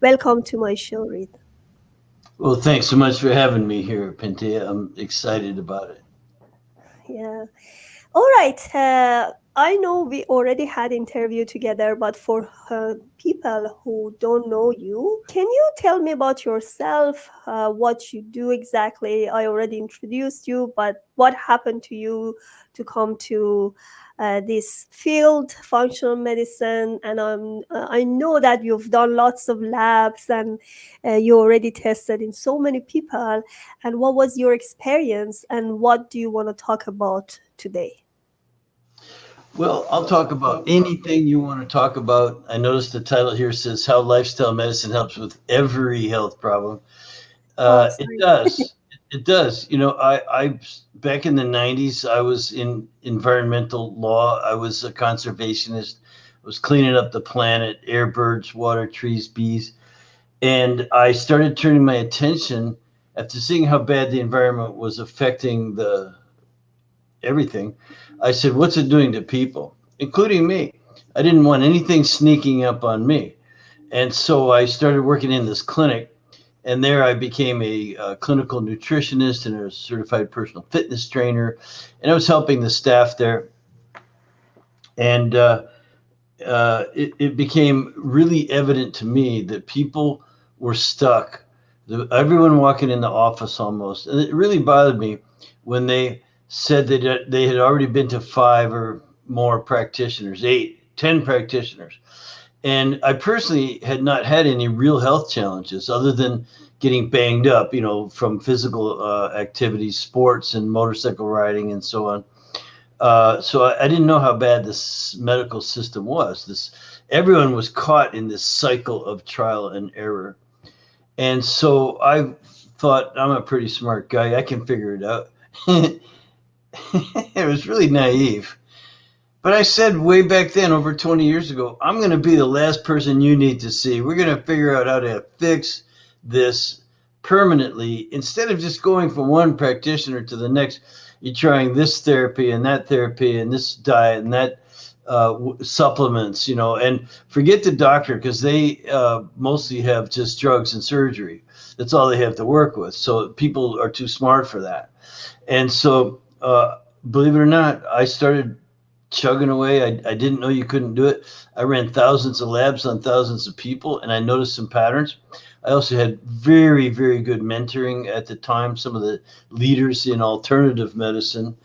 Welcome to my show, Reed. Well, thanks so much for having me here, Pantea. I'm excited about it. Yeah. All right. I know we already had interview together, but for people who don't know you, can you tell me about yourself? What you do exactly? I already introduced you, but what happened to you to come to this field, functional medicine? And I know that you've done lots of labs and you already tested in so many people. And what was your experience? And what do you want to talk about today? Well, I'll talk about anything you want to talk about. I noticed the title here says How Lifestyle Medicine Helps with Every Health Problem. Oh, It sorry. does. It does. I back in the 90s, I was in environmental law. I was a conservationist. I was cleaning up the planet, air, birds, water, trees, bees. And I started turning my attention after seeing how bad the environment was affecting the everything. I said, what's it doing to people, including me? I didn't want anything sneaking up on me. And so I started working in this clinic. And there I became a clinical nutritionist and a certified personal fitness trainer. And I was helping the staff there. And it became really evident to me that people were stuck. Everyone walking in the office almost, and it really bothered me when they said that they had already been to five or more practitioners, 8, 10 practitioners. And I personally had not had any real health challenges other than getting banged up, from physical activities, sports, and motorcycle riding, and so on. So I didn't know how bad this medical system was. This Everyone was caught in this cycle of trial and error, and so I thought I'm a pretty smart guy. I can figure it out. It was really naive, but I said way back then, over 20 years ago, I'm going to be the last person you need to see. We're going to figure out how to fix this permanently instead of just going from one practitioner to the next. You're trying this therapy and this diet and that supplements, and forget the doctor because they mostly have just drugs and surgery. That's all they have to work with. So people are too smart for that. And so, believe it or not, I started chugging away. I didn't know you couldn't do it. I ran thousands of labs on thousands of people, and I noticed some patterns. I also had very, very good mentoring at the time. Some of the leaders in alternative medicine,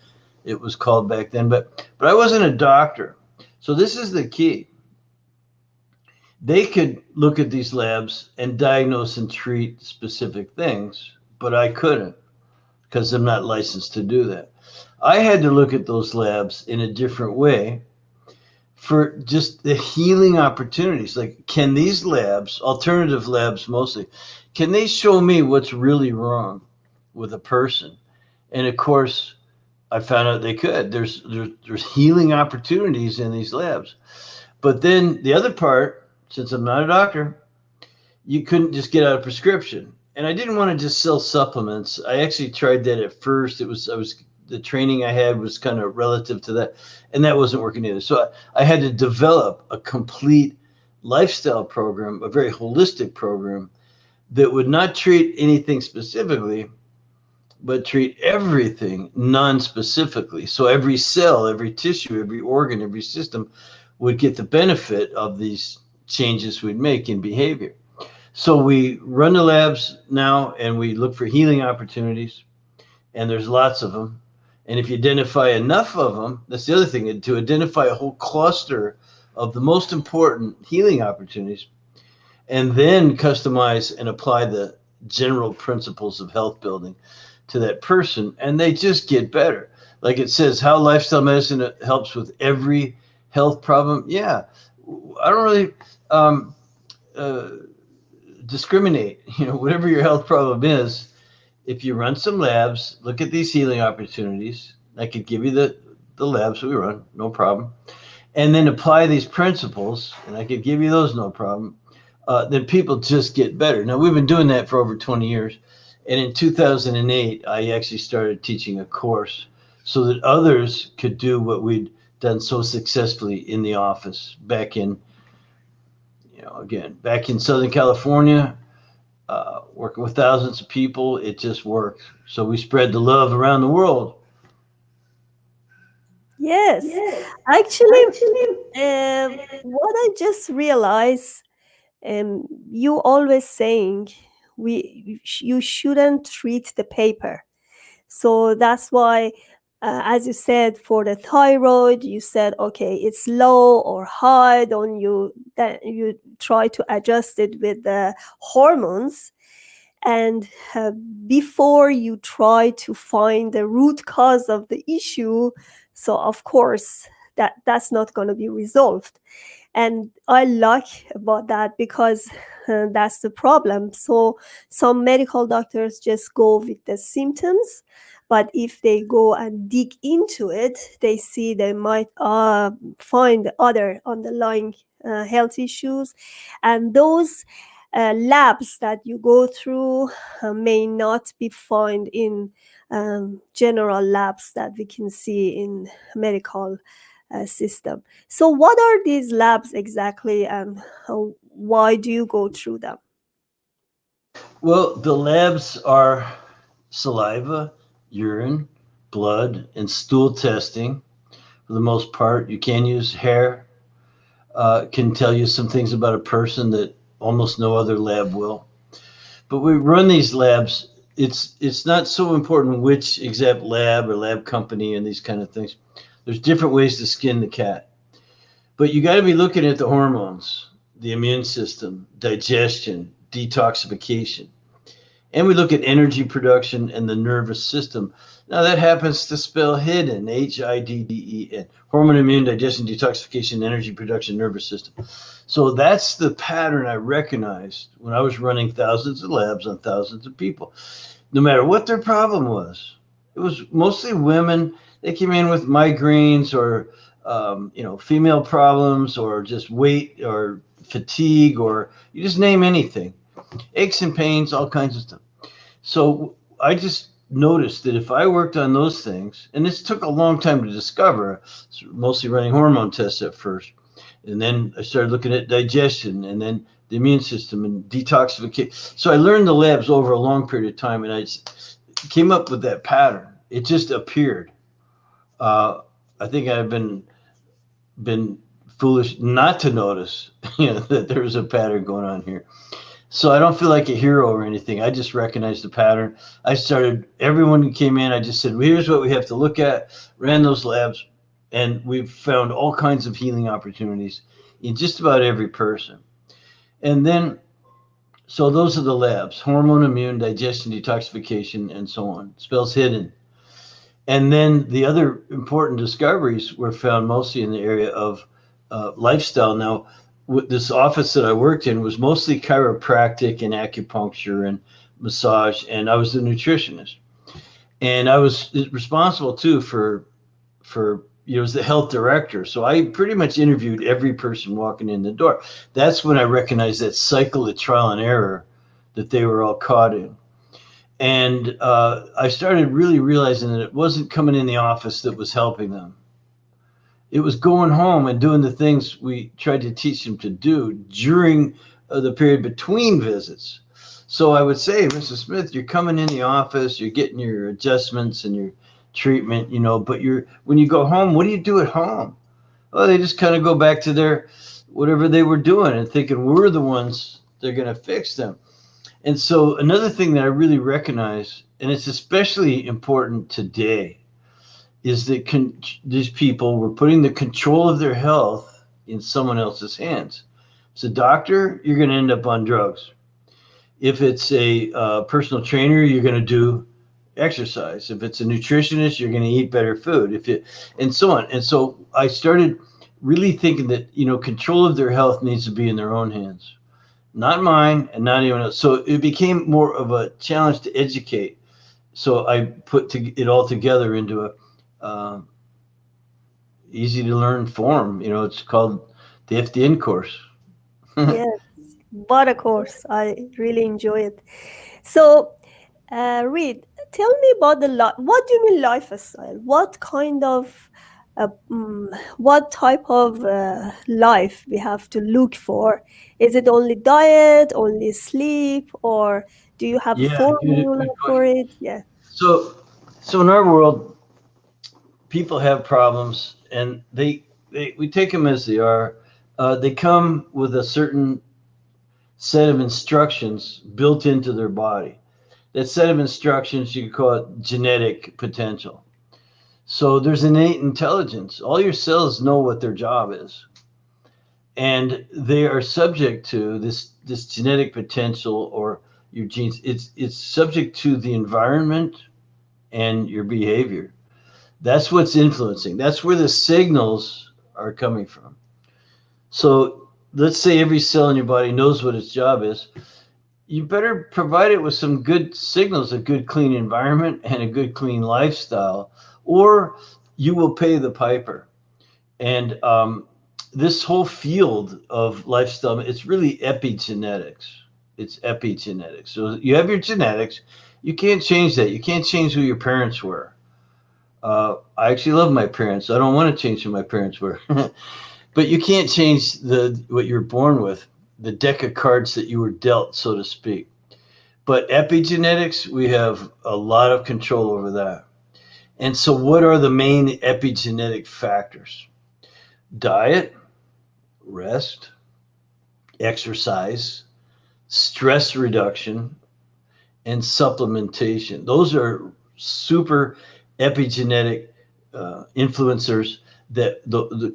it was called back then, but I wasn't a doctor. So this is the key. They could look at these labs and diagnose and treat specific things, but I couldn't because I'm not licensed to do that. I had to look at those labs in a different way for just the healing opportunities. Like, can these labs, alternative labs mostly, can they show me what's really wrong with a person? And of course, I found out they could. There's healing opportunities in these labs. But then the other part, since I'm not a doctor, you couldn't just get out a prescription. And I didn't want to just sell supplements. I actually tried that at first. I was the training I had was kind of relative to that, and that wasn't working either. So I had to develop a complete lifestyle program, a very holistic program that would not treat anything specifically, but treat everything non-specifically. So every cell, every tissue, every organ, every system would get the benefit of these changes we'd make in behavior. So we run the labs now and we look for healing opportunities, and there's lots of them. And if you identify enough of them, that's the other thing, to identify a whole cluster of the most important healing opportunities, and then customize and apply the general principles of health building to that person, and they just get better. Like it says, how lifestyle medicine helps with every health problem. Yeah, I don't really uh, discriminate. Whatever your health problem is, if you run some labs, look at these healing opportunities. I could give you the labs we run, no problem. And then apply these principles, and I could give you those, no problem. Then people just get better. Now, we've been doing that for over 20 years. And in 2008, I actually started teaching a course so that others could do what we'd done so successfully in the office back in Again, back in Southern California, working with thousands of people, it just works. So we spread the love around the world. Yes, actually, what I just realized, you always saying you shouldn't treat the paper. So that's why, as you said, for the thyroid, you said, okay, it's low or high. Don't you Then you try to adjust it with the hormones, and before you try to find the root cause of the issue. So of course that's not going to be resolved, and I like about that because that's the problem. So some medical doctors just go with the symptoms, but if they go and dig into it, they see they might find other underlying health issues, and those labs that you go through may not be found in general labs that we can see in medical system. So, what are these labs exactly, and why do you go through them? Well, the labs are saliva, urine, blood, and stool testing. For the most part, you can use hair. Can tell you some things about a person that almost no other lab will. But we run these labs. It's not so important which exact lab or lab company and these kind of things. There's different ways to skin the cat. But you got to be looking at the hormones, the immune system, digestion, detoxification. And we look at energy production and the nervous system. Now, that happens to spell hidden, HIDDEN, hormone, immune, digestion, detoxification, energy production, nervous system. So that's the pattern I recognized when I was running thousands of labs on thousands of people. No matter what their problem was, it was mostly women. They came in with migraines or female problems or just weight or fatigue or you just name anything, aches and pains, all kinds of stuff. So I just noticed that if I worked on those things, and this took a long time to discover, mostly running hormone tests at first, and then I started looking at digestion and then the immune system and detoxification. So I learned the labs over a long period of time, and I came up with that pattern. It just appeared. Uh, I think I've been foolish not to notice, that there's a pattern going on here. So I don't feel like a hero or anything. I just recognized the pattern. I started, everyone who came in, I just said, well, here's what we have to look at, ran those labs, and we've found all kinds of healing opportunities in just about every person. And then, so those are the labs: hormone, immune, digestion, detoxification, and so on. Spells hidden. And then the other important discoveries were found mostly in the area of lifestyle. Now, this office that I worked in was mostly chiropractic and acupuncture and massage, and I was the nutritionist. And I was responsible too for as the health director. So I pretty much interviewed every person walking in the door. That's when I recognized that cycle of trial and error that they were all caught in. And I started really realizing that it wasn't coming in the office that was helping them. It was going home and doing the things we tried to teach them to do during the period between visits. So I would say, Mrs. Smith, you're coming in the office, you're getting your adjustments and your treatment, but when you go home, what do you do at home? Oh, they just kind of go back to their whatever they were doing and thinking we're the ones they're going to fix them. And so another thing that I really recognize, and it's especially important today, is that these people were putting the control of their health in someone else's hands. As a doctor, you're going to end up on drugs. If it's a personal trainer, you're going to do exercise. If it's a nutritionist, you're going to eat better food. And so on. And so I started really thinking that control of their health needs to be in their own hands, not mine and not anyone else. So it became more of a challenge to educate. So I put it all together into a uh, easy to learn form. It's called the FDN course. Yes, what a course! I really enjoy it. So, Reed, tell me about what do you mean lifestyle? What kind of what type of life we have to look for. Is it only diet, only sleep, or do you have a Yeah, formula good for question. it? Yeah. So, so in our world, people have problems, and they we take them as they are. They come with a certain set of instructions built into their body. That set of instructions, you could call it genetic potential. So there's innate intelligence. All your cells know what their job is, and they are subject to this genetic potential or your genes. It's subject to the environment and your behavior. That's what's influencing. That's where the signals are coming from. So let's say every cell in your body knows what its job is. You better provide it with some good signals, a good clean environment and a good clean lifestyle, or you will pay the piper. And this whole field of lifestyle, it's really epigenetics. It's epigenetics. So you have your genetics. You can't change that. You can't change who your parents were. I actually love my parents. I don't want to change who my parents were. But you can't change the what you're born with, the deck of cards that you were dealt, so to speak. But epigenetics, we have a lot of control over that. And so, what are the main epigenetic factors? Diet, rest, exercise, stress reduction, and supplementation. Those are super epigenetic influencers that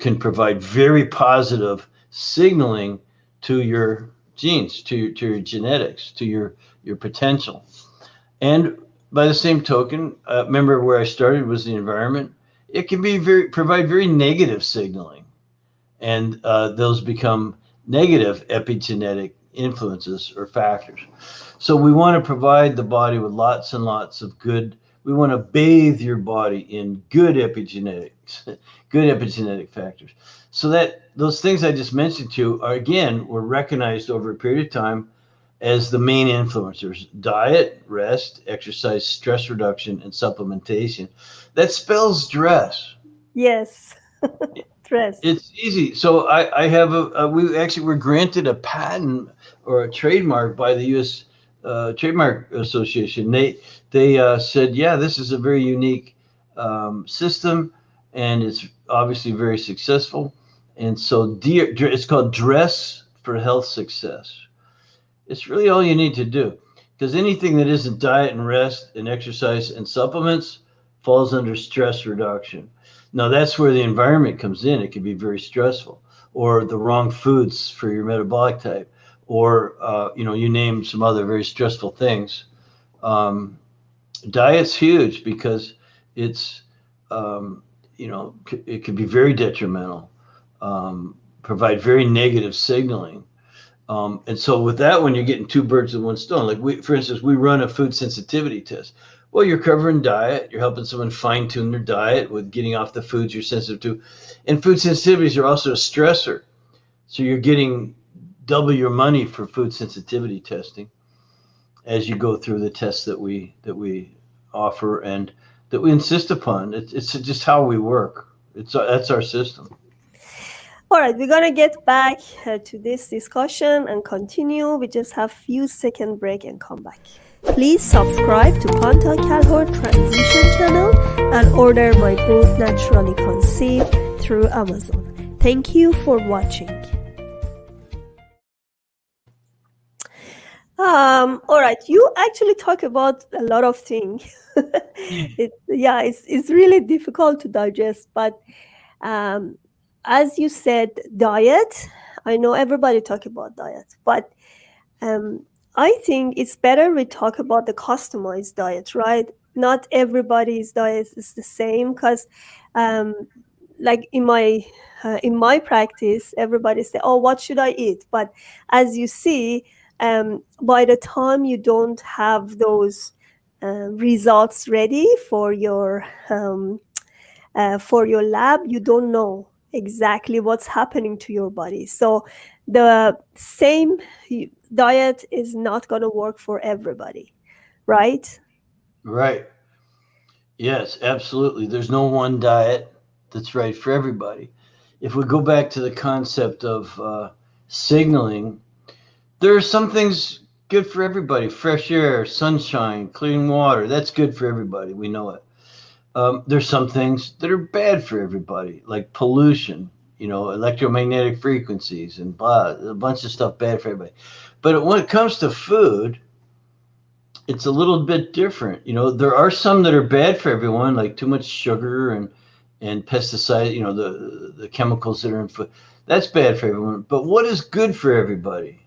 can provide very positive signaling to your genes, to your genetics, to your potential. And by the same token, remember where I started was the environment. It can be provide very negative signaling, and those become negative epigenetic influences or factors. So we want to provide the body with lots and lots of good. We want to bathe your body in good epigenetics, good epigenetic factors. So that those things I just mentioned to you are again were recognized over a period of time as the main influencers: diet, rest, exercise, stress reduction, and supplementation. That spells dress. Yes. Stress. It's easy. So I have we actually were granted a patent or a trademark by the U.S. Trademark Association. They said, yeah, this is a very unique system, and it's obviously very successful. And so it's called Dress for Health Success. It's really all you need to do, because anything that isn't diet and rest and exercise and supplements falls under stress reduction. Now, that's where the environment comes in. It can be very stressful, or the wrong foods for your metabolic type, or you name some other very stressful things. Um, Diet's huge because it's it can be very detrimental, provide very negative signaling. And so with that one, you're getting two birds with one stone. Like for instance, we run a food sensitivity test. Well, you're covering diet. You're helping someone fine tune their diet with getting off the foods you're sensitive to. And food sensitivities are also a stressor. So you're getting double your money for food sensitivity testing as you go through the tests that we offer and that we insist upon. It's just how we work. That's our system. All right, we're gonna get back to this discussion and continue. We just have few second break and come back. Please subscribe to Pantea Kalhor Transition channel and order my book Naturally Conceived through Amazon. Thank you for watching. All right, you actually talk about a lot of things. It's really difficult to digest, but um, as you said, diet. I know everybody talk about diet, but um, I think it's better we talk about the customized diet, right? Not everybody's diet is the same because, um, like in my practice, everybody say, "Oh, what should I eat?" But as you see, by the time you don't have those results ready for your lab, you don't know exactly what's happening to your body. So the same diet is not going to work for everybody, right? Right. Yes, absolutely. There's no one diet that's right for everybody. If we go back to the concept of signaling, there are some things good for everybody: fresh air, sunshine, clean water. That's good for everybody. We know it. There's some things that are bad for everybody, like pollution, electromagnetic frequencies and blah, a bunch of stuff bad for everybody. But when it comes to food, it's a little bit different. There are some that are bad for everyone, like too much sugar and pesticide, the chemicals that are in food. That's bad for everyone. But what is good for everybody?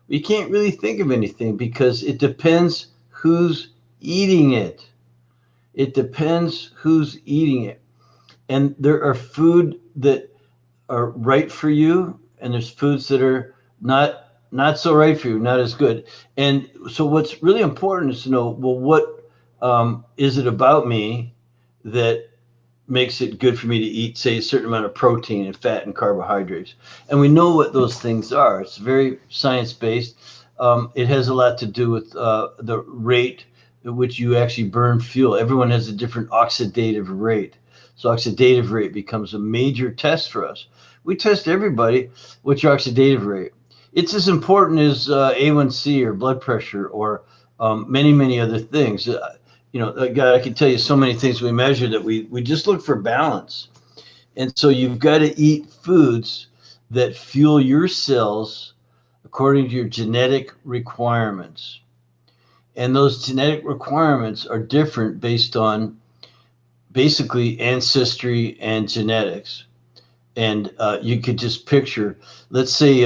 You can't really think of anything because it depends who's eating it. It depends who's eating it. And there are food that are right for you, and there's foods that are not so right for you, not as good. And so, what's really important is to know, well, what is it about me that makes it good for me to eat, say, a certain amount of protein and fat and carbohydrates? And we know what those things are. It's very science based. It has a lot to do with the rate at which you actually burn fuel. Everyone has a different oxidative rate. So oxidative rate becomes a major test for us. We test everybody. What's your oxidative rate? It's as important as A1C or blood pressure or many, many other things. God, I can tell you so many things we measure that we just look for balance. And so you've got to eat foods that fuel your cells according to your genetic requirements. And those genetic requirements are different based on basically ancestry and genetics. And you could just picture, let's say,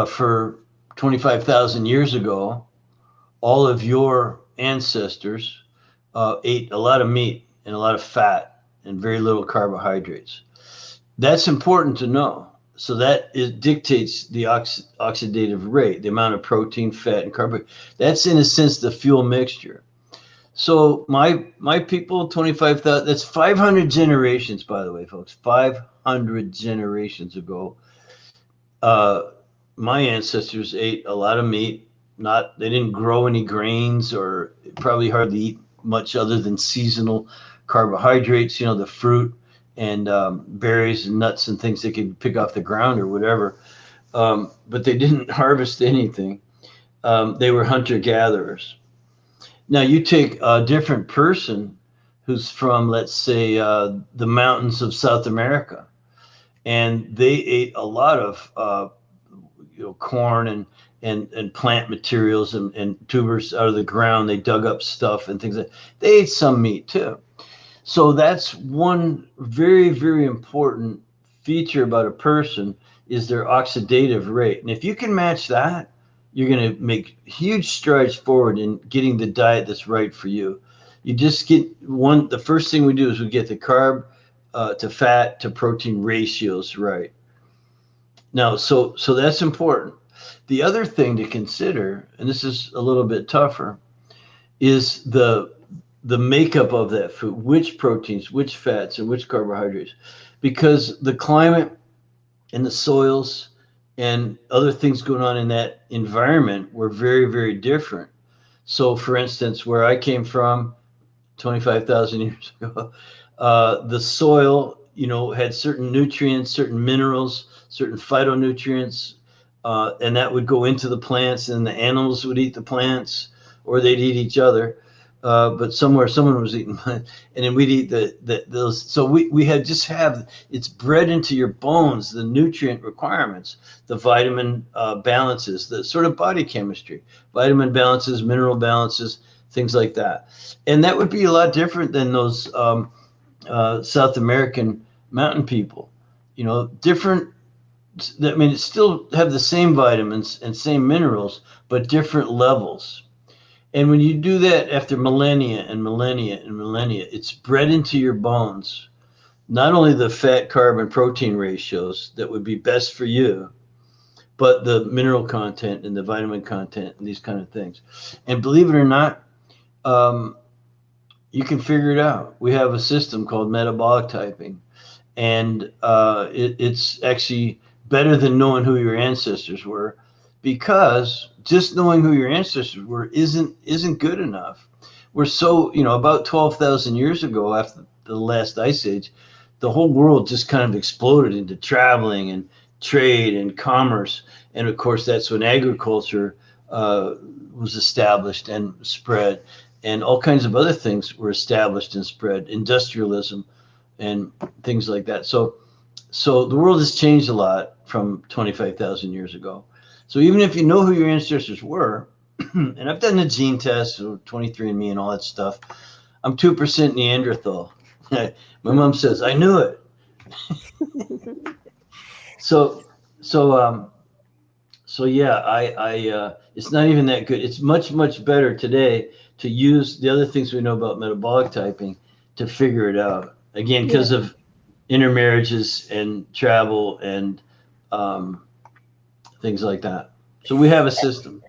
for 25,000 years ago, all of your ancestors ate a lot of meat and a lot of fat and very little carbohydrates. That's important to know. So that dictates the oxidative rate, the amount of protein, fat, and carbohydrate. That's in a sense the fuel mixture. So my people, 25,000, that's 500 generations, by the way, folks. 500 generations ago, uh, my ancestors ate a lot of meat. They didn't grow any grains or probably hardly eat much other than seasonal carbohydrates, the fruit and berries and nuts and things they could pick off the ground or whatever. But they didn't harvest anything. They were hunter gatherers. Now you take a different person who's from, let's say, the mountains of South America, and they ate a lot of corn and plant materials and tubers out of the ground. They dug up stuff and things like that. They ate some meat too. So that's one very, very important feature about a person is their oxidative rate. And if you can match that, you're going to make huge strides forward in getting the diet that's right for you. You just get the first thing we do is we get the carb to fat to protein ratios right. Now, so that's important. The other thing to consider, and this is a little bit tougher, is the makeup of that food, which proteins, which fats, and which carbohydrates, because the climate and the soils and other things going on in that environment were very, very different. So, for instance, where I came from 25,000 years ago, the soil, had certain nutrients, certain minerals, certain phytonutrients, and that would go into the plants, and the animals would eat the plants, or they'd eat each other. But somewhere someone was eating, and then we'd eat those. So we had just have it's bred into your bones, the nutrient requirements, the vitamin balances, the sort of body chemistry, vitamin balances, mineral balances, things like that. And that would be a lot different than those South American mountain people. Different. I mean, it still have the same vitamins and same minerals, but different levels. And when you do that after millennia and millennia and millennia, it's bred into your bones. Not only the fat, carb, and protein ratios that would be best for you, but the mineral content and the vitamin content and these kind of things. And believe it or not, you can figure it out. We have a system called metabolic typing, and it's actually better than knowing who your ancestors were, because just knowing who your ancestors were isn't good enough. We're so about 12,000 years ago, after the last ice age, the whole world just kind of exploded into traveling and trade and commerce. And of course, that's when agriculture uh, was established and spread, and all kinds of other things were established and spread, industrialism and things like that. So the world has changed a lot from 25,000 years ago. So even if you know who your ancestors were, and I've done the gene test, so 23andMe and all that stuff, I'm 2% Neanderthal. My mom says, I knew it. So, so, um, so yeah, it's not even that good. It's much, much better today to use the other things we know about metabolic typing to figure it out. Again, Yeah. because of intermarriages and travel and um, things like that. So we have a system.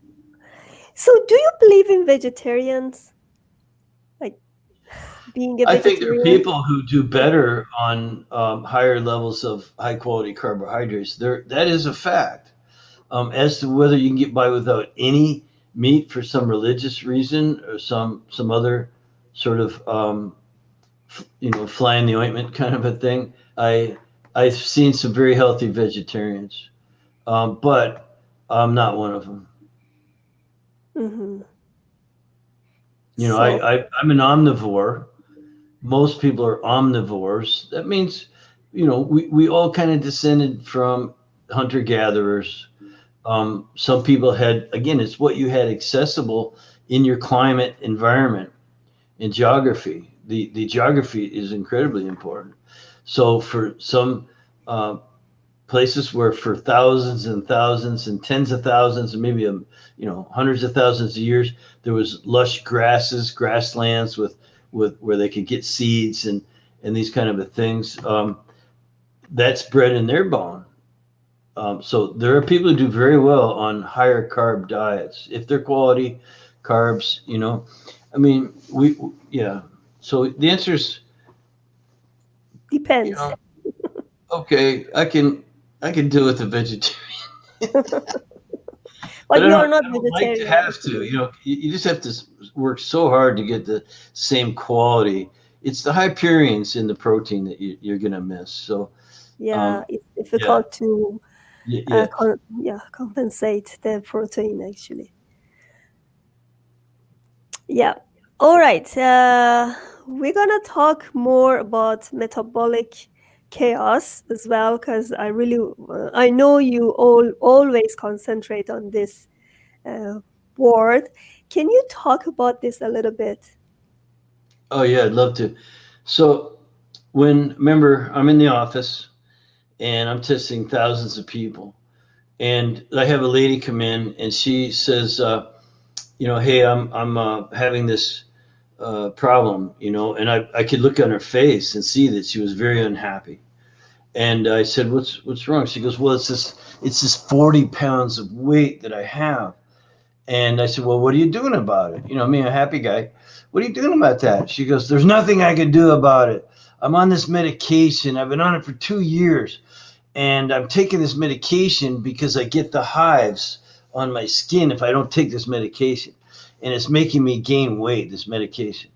So, do you believe in vegetarians? Like being a I think there are vegetarian? people who do better on higher levels of high quality carbohydrates. That is a fact. As to whether you can get by without any meat for some religious reason or some other sort of fly in the ointment kind of a thing, I've seen some very healthy vegetarians, but I'm not one of them. Hmm. You know, So, I'm an omnivore. Most people are omnivores. That means, we all kind of descended from hunter gatherers. Some people had, again, it's what you had accessible in your climate environment and geography. The geography is incredibly important. So for some places where for thousands and thousands and tens of thousands and maybe hundreds of thousands of years there was lush grasses, grasslands with where they could get seeds and these kind of things, that's bred in their bone. So there are people who do very well on higher carb diets if they're quality carbs. I mean, we yeah. So the answer is, you depends. know okay, I can deal with a vegetarian. But But I you don't are not I don't like to vegetarian, have to. actually. You just have to work so hard to get the same quality. It's the high purines in the protein that you're gonna miss. So Yeah, um, it's yeah, difficult to yeah. yeah, compensate the protein actually. Yeah. All right. We're gonna talk more about metabolic chaos as well, because I know you all always concentrate on this uh, word. Can you talk about this a little bit? Oh yeah, I'd love to. So remember, I'm in the office and I'm testing thousands of people, and I have a lady come in and she says, hey, I'm having this problem, and I could look on her face and see that she was very unhappy. And I said, what's wrong? She goes, well, it's this 40 pounds of weight that I have. And I said, well, what are you doing about it? Me, a happy guy. What are you doing about that? She goes, there's nothing I can do about it. I'm on this medication. I've been on it for 2 years. And I'm taking this medication because I get the hives on my skin if I don't take this medication. And it's making me gain weight, this medication.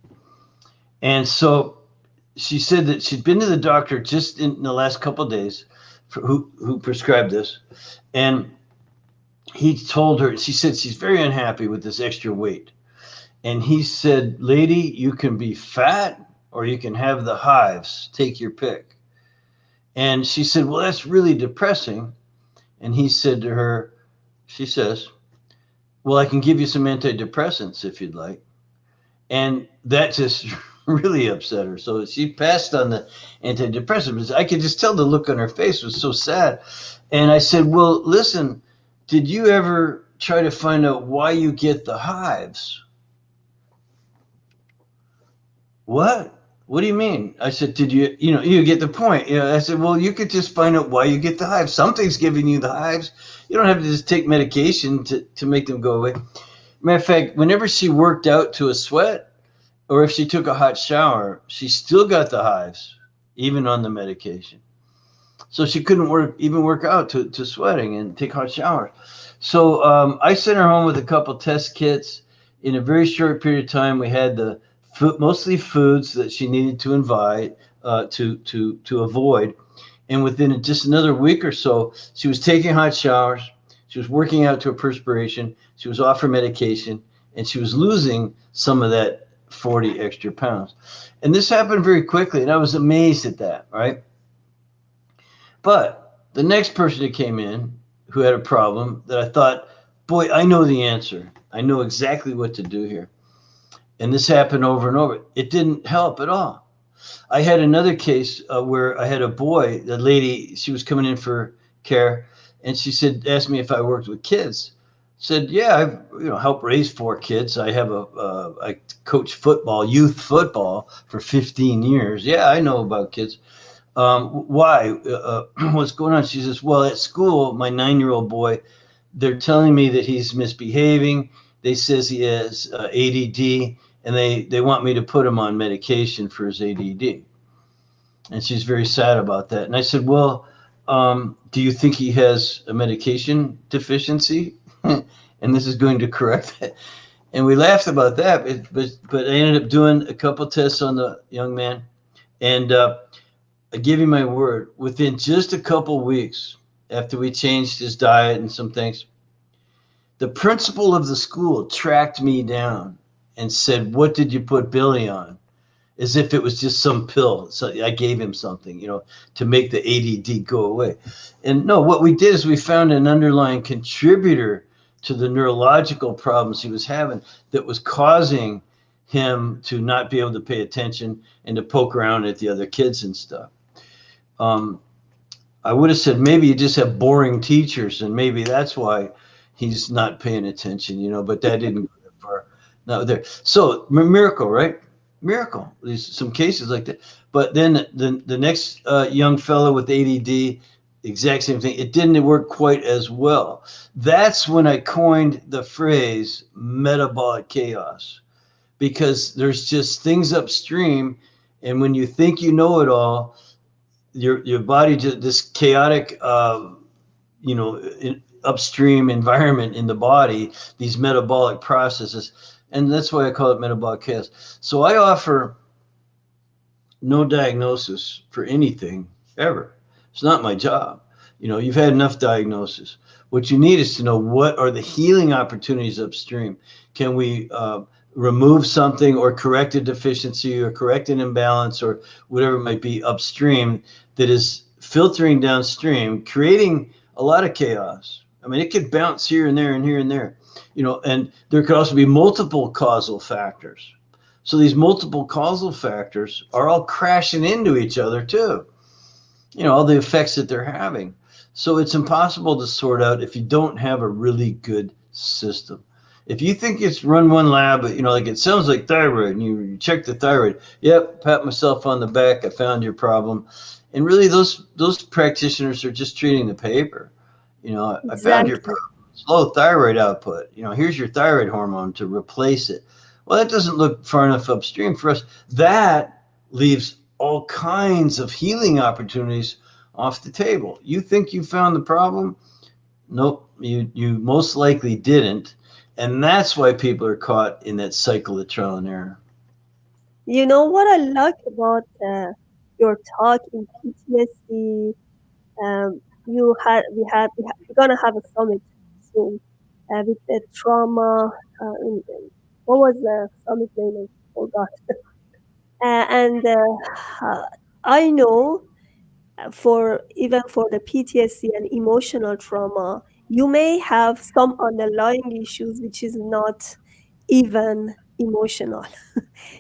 And so she said that she'd been to the doctor just in the last couple of days, who prescribed this. And he told her, she said she's very unhappy with this extra weight. And he said, lady, you can be fat or you can have the hives. Take your pick. And she said, well, that's really depressing. And he said to her, she says, well, I can give you some antidepressants if you'd like. And that just really upset her. So she passed on the antidepressants. I could just tell the look on her face was so sad. And I said, well, listen, did you ever try to find out why you get the hives? What? What do you mean? I said, did you get the point. I said, well, you could just find out why you get the hives. Something's giving you the hives. You don't have to just take medication to make them go away. Matter of fact, whenever she worked out to a sweat, or if she took a hot shower, she still got the hives, even on the medication. So she couldn't even work out to sweating and take hot showers. So I sent her home with a couple test kits. In a very short period of time, we had the mostly foods that she needed to invite to avoid. And within just another week or so, she was taking hot showers, she was working out to a perspiration, she was off her medication, and she was losing some of that 40 extra pounds. And this happened very quickly, and I was amazed at that, right? But the next person that came in who had a problem that I thought, boy, I know the answer. I know exactly what to do here. And this happened over and over. It didn't help at all. I had another case where I had a boy, the lady, she was coming in for care, and she said, asked me if I worked with kids. Said, yeah, I've helped raise 4 kids. I coach football, youth football for 15 years. Yeah, I know about kids. Why? What's going on? She says, well, at school, my 9-year-old boy, they're telling me that he's misbehaving. They says he has ADD, and they want me to put him on medication for his ADD. And she's very sad about that. And I said, well, do you think he has a medication deficiency? And this is going to correct that. And we laughed about that, but I ended up doing a couple tests on the young man, and I give you my word, within just a couple weeks after we changed his diet and some things, the principal of the school tracked me down and said, what did you put Billy on? As if it was just some pill. So I gave him something, to make the ADD go away. And no, what we did is we found an underlying contributor to the neurological problems he was having that was causing him to not be able to pay attention and to poke around at the other kids and stuff. Um, I would have said maybe you just have boring teachers, and maybe that's why he's not paying attention, but that didn't go that far. Not there. So miracle, right? Miracle. There's some cases like that. But then the next young fellow with ADD, exact same thing. It didn't work quite as well. That's when I coined the phrase metabolic chaos, because there's just things upstream, and when you think you know it all, your body just this chaotic upstream environment in the body, these metabolic processes, and that's why I call it metabolic chaos. So I offer no diagnosis for anything ever. It's not my job. You've had enough diagnosis. What you need is to know what are the healing opportunities upstream. Can we remove something or correct a deficiency or correct an imbalance or whatever it might be upstream that is filtering downstream, creating a lot of chaos. I mean, it could bounce here and there and here and there, and there could also be multiple causal factors. So these multiple causal factors are all crashing into each other too. All the effects that they're having. So it's impossible to sort out if you don't have a really good system. If you think it's run one lab, like it sounds like thyroid, and you check the thyroid, yep, pat myself on the back, I found your problem. And really those practitioners are just treating the paper. I found your Exactly. problem. Slow thyroid output. Here's your thyroid hormone to replace it. Well, that doesn't look far enough upstream for us. That leaves all kinds of healing opportunities off the table. You think you found the problem? Nope, you most likely didn't. And that's why people are caught in that cycle of trial and error. You know what I like about your talk in PTSD? We're gonna have a summit soon with the trauma. What was the summit name? I forgot. And I know for even for the PTSD and emotional trauma, you may have some underlying issues which is not even emotional.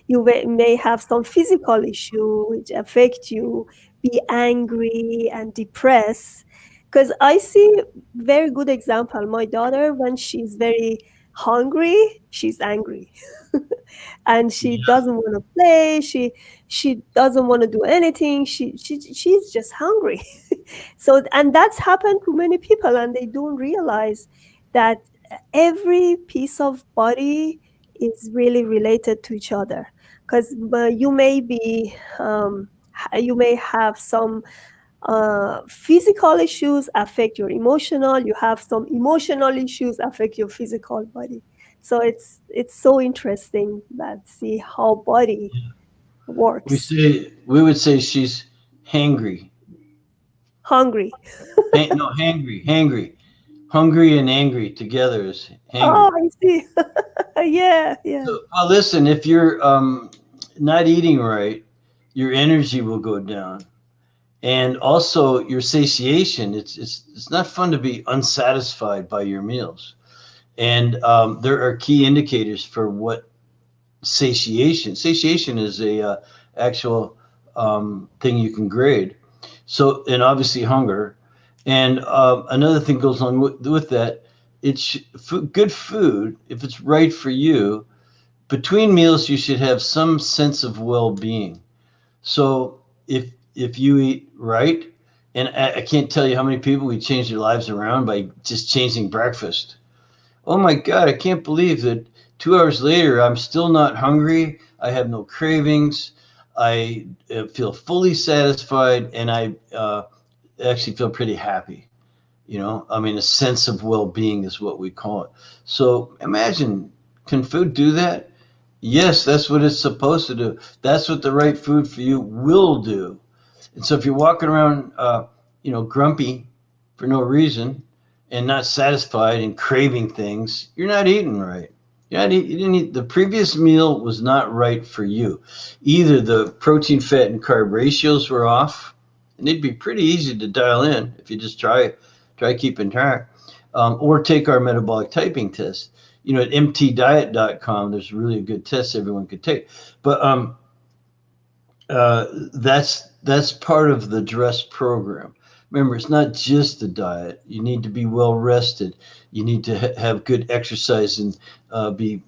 You may have some physical issue which affect you, be angry and depressed. Because I see very good example. My daughter, when she's very hungry, she's angry. And she doesn't want to play, she doesn't want to do anything, she's just hungry. So, and that's happened to many people, and they don't realize that every piece of body is really related to each other. Because you may have some physical issues affect your emotional, you have some emotional issues affect your physical body. So it's so interesting that see how body works. We would say she's hangry. Hungry. No, hangry. Hungry and angry together is Oh, hangry. I see. Yeah, yeah. So, well, listen, if you're not eating right, your energy will go down, and also your satiation. It's not fun to be unsatisfied by your meals, and there are key indicators for what satiation. Satiation is a actual thing you can grade. So, and obviously hunger, and another thing goes along with that. It's good food if it's right for you. Between meals, you should have some sense of well-being. So if you eat right, and I can't tell you how many people we change their lives around by just changing breakfast. Oh my God, I can't believe that 2 hours later, I'm still not hungry. I have no cravings. I feel fully satisfied, and I actually feel pretty happy. I mean, a sense of well being is what we call it. So imagine, can food do that? Yes, that's what it's supposed to do. That's what the right food for you will do. And so if you're walking around, grumpy for no reason and not satisfied and craving things, you're not eating right. You didn't eat. The previous meal was not right for you. Either the protein, fat, and carb ratios were off, and they'd be pretty easy to dial in if you just try keeping track, or take our metabolic typing test. At mtdiet.com, there's really a good test everyone could take. But that's part of the dress program. Remember, it's not just the diet. You need to be well rested. You need to have good exercise and be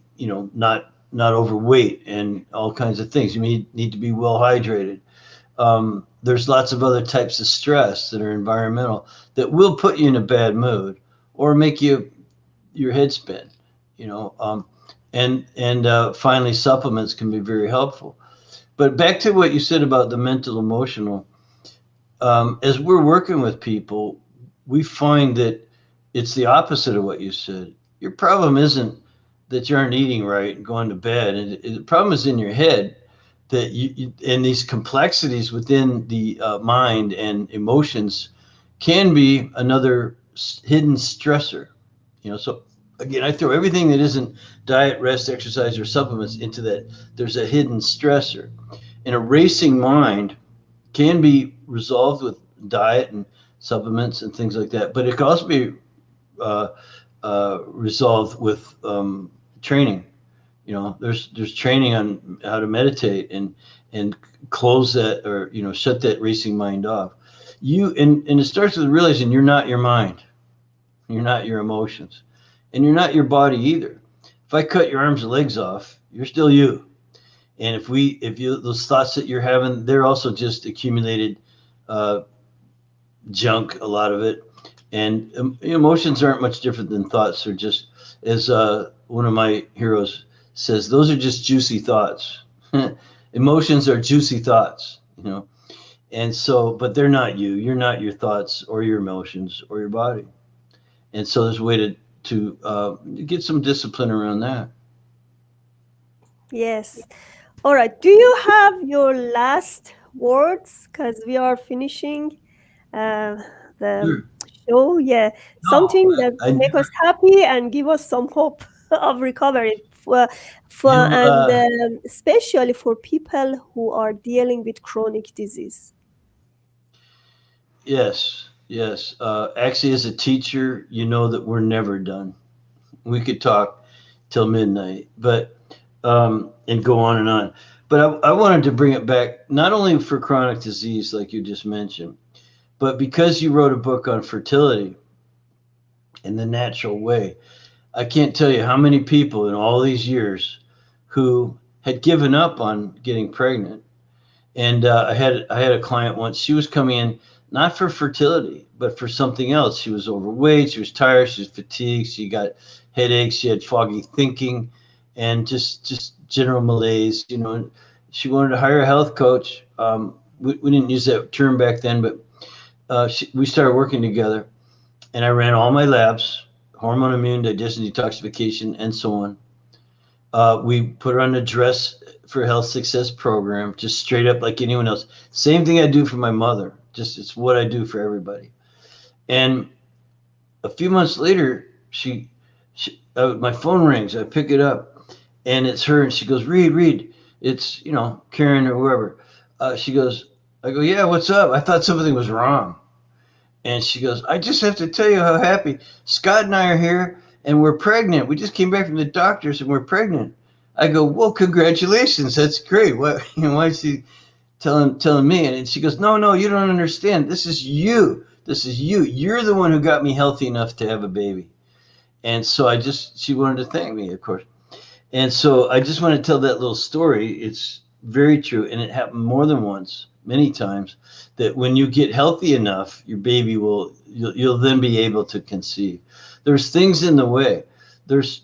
not overweight and all kinds of things. You need to be well hydrated. There's lots of other types of stress that are environmental that will put you in a bad mood or make your head spin. You know, and finally, supplements can be very helpful. But back to what you said about the mental emotional, as we're working with people, we find that it's the opposite of what you said. Your problem isn't that you aren't eating right and going to bed. The problem is in your head that and these complexities within the mind and emotions can be another hidden stressor. So again, I throw everything that isn't diet, rest, exercise, or supplements into that. There's a hidden stressor. And a racing mind can be resolved with diet and supplements and things like that, but it can also be uh, resolved with training. There's training on how to meditate and close that, or shut that racing mind off. And it starts with realizing you're not your mind, you're not your emotions, and you're not your body either. If I cut your arms and legs off, you're still you. And if you those thoughts that you're having, they're also just accumulated uh, junk, a lot of it. And emotions aren't much different than thoughts. They're just, as one of my heroes says, those are just juicy thoughts. Emotions are juicy thoughts, And so, but they're not you. You're not your thoughts or your emotions or your body. And so there's a way to get some discipline around that. Yes. All right. Do you have your last words? Because we are finishing uh, the Sure. show. Yeah. No, Something that I make us never, happy and give us some hope of recovery. And uh, especially for people who are dealing with chronic disease. yes, yes. Actually, as a teacher, you know that we're never done. We could talk till midnight, but and go on and on. But I wanted to bring it back not only for chronic disease, like you just mentioned, but because you wrote a book on fertility in the natural way. I can't tell you how many people in all these years who had given up on getting pregnant. And I had a client once. She was coming in not for fertility, but for something else. She was overweight. She was tired. She was fatigued. She got headaches. She had foggy thinking, and just general malaise. She wanted to hire a health coach. We didn't use that term back then, but we started working together, and I ran all my labs, hormone, immune, digestion, detoxification, and so on. We put her on a Dress for Health Success program, just straight up like anyone else. Same thing I do for my mother. Just it's what I do for everybody. And a few months later, my phone rings. I pick it up, and it's her. And she goes, "Reed. It's Karen or whoever." She goes, "I go, yeah. What's up? I thought something was wrong." And she goes, "I just have to tell you how happy Scott and I are here, and we're pregnant. We just came back from the doctors, and we're pregnant." I go, "Well, congratulations. That's great. What why is she telling me?" And she goes, "No, you don't understand. This is you. This is you. You're the one who got me healthy enough to have a baby." And so she wanted to thank me, of course. And so I just want to tell that little story. It's very true, and it happened more than once, many times, that when you get healthy enough, your baby you'll then be able to conceive. There's things in the way. There's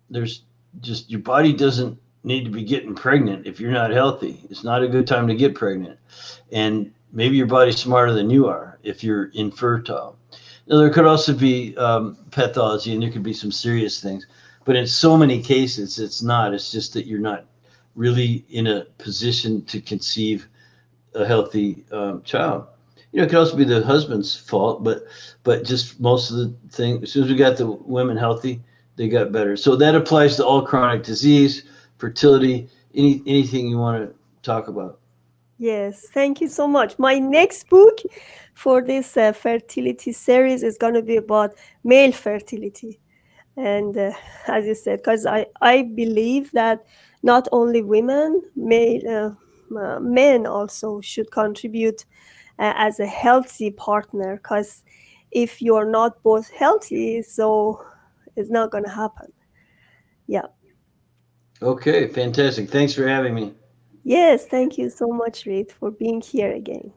there's just your body doesn't need to be getting pregnant if you're not healthy. It's not a good time to get pregnant, and maybe your body's smarter than you are if you're infertile. Now, there could also be pathology, and there could be some serious things. But in so many cases, it's not. It's just that you're not really in a position to conceive a healthy child. It could also be the husband's fault, but just most of the thing. As soon as we got the women healthy, they got better. So that applies to all chronic disease, fertility, anything you want to talk about. Yes, thank you so much. My next book for this fertility series is going to be about male fertility. And as you said, because I believe that not only women, men also should contribute as a healthy partner. Because if you're not both healthy, so it's not going to happen. Yeah. Okay, fantastic. Thanks for having me. Yes, thank you so much, Reed, for being here again.